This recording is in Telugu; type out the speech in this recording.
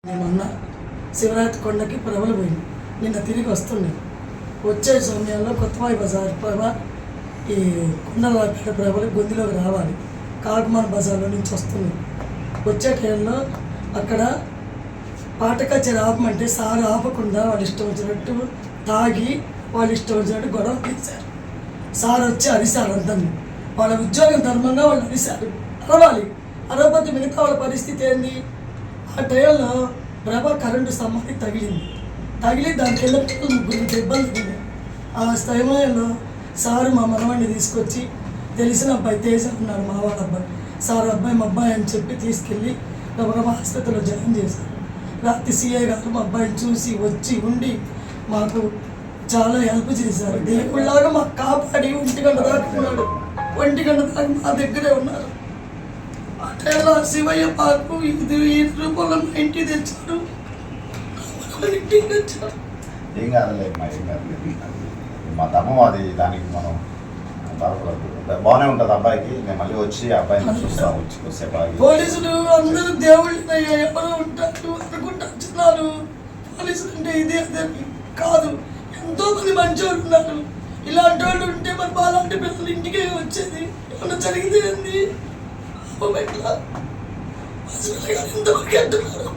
మొన్న శివరాత్రి కొండకి ప్రభలు పోయింది. నిన్న తిరిగి వస్తున్నాయి. వచ్చే సమయంలో కొత్తవాయి బజార్ ఈ కొండలపేట ప్రభలు గొంతులోకి రావాలి. కాకుమాన్ బజార్లో నుంచి వస్తున్నాయి. వచ్చే టైంలో అక్కడ పాట కచేరి ఆపమంటే సార్ ఆపకుండా వాళ్ళు ఇష్టం వచ్చినట్టు తాగి వాళ్ళు ఇష్టం వచ్చినట్టు గొడవ తీశారు. సార్ వచ్చి అరిశారు అందరినీ. వాళ్ళ ఉద్యోగం ధర్మంగా వాళ్ళు అరిశారు. అరవాలి. అరవపోతే మిగతా వాళ్ళ పరిస్థితి ఏంది? ఆ టైంలో ప్రభ కరెంటు స్తంభానికి తగిలి దాని కింద ముగ్గురికి ఇబ్బంది ఉంది. ఆ సమయంలో సారు మా మనవాడిని తీసుకొచ్చి తెలిసిన అబ్బాయి తేజ ఉన్నాడు, మా వాళ్ళ అబ్బాయి. సార్ అబ్బాయి మా అబ్బాయి అని చెప్పి తీసుకెళ్ళి గబగబా ఆసుపత్రిలో జాయిన్ చేశారు. రాత్రి సిఐ గారు మా అబ్బాయిని చూసి వచ్చి ఉండి మాకు చాలా హెల్ప్ చేశారు. దేవుళ్ళలాగా మాకు కాపాడి 1 గంట దాకా ఉన్నాడు. 1 గంట దాకా మా దగ్గరే ఉన్నారు. ఆ టైంలో శివయ్య మాకు ఈ రూపంలో మా ఇంటికి తెచ్చారు. ఇంటికి తెచ్చారు. ఏం కాదులేమ్మా, ఏం కాదు. మా తమ్మ అది దానికి మనం బాగానే ఉంటుంది. అబ్బాయికి నేను మళ్ళీ వచ్చి అబ్బాయిని చూస్తాను. వచ్చి కొద్దిసేపు పోలీసులు అందరూ దేవుళ్ళు ఎవరో ఉంటారు అనుకుంటారు జనాలు. పోలీసులు అంటే ఇదే అదే కాదు, ఎంతో మంది మంచి వాళ్ళు ఉన్నారు. ఇలాంటి వాళ్ళు ఉంటే మరి అలాంటి పిల్లలు ఇంటికే వచ్చేది. ఏమన్నా జరిగింది ఏంది? ఎంతవరకు అంటున్నారు?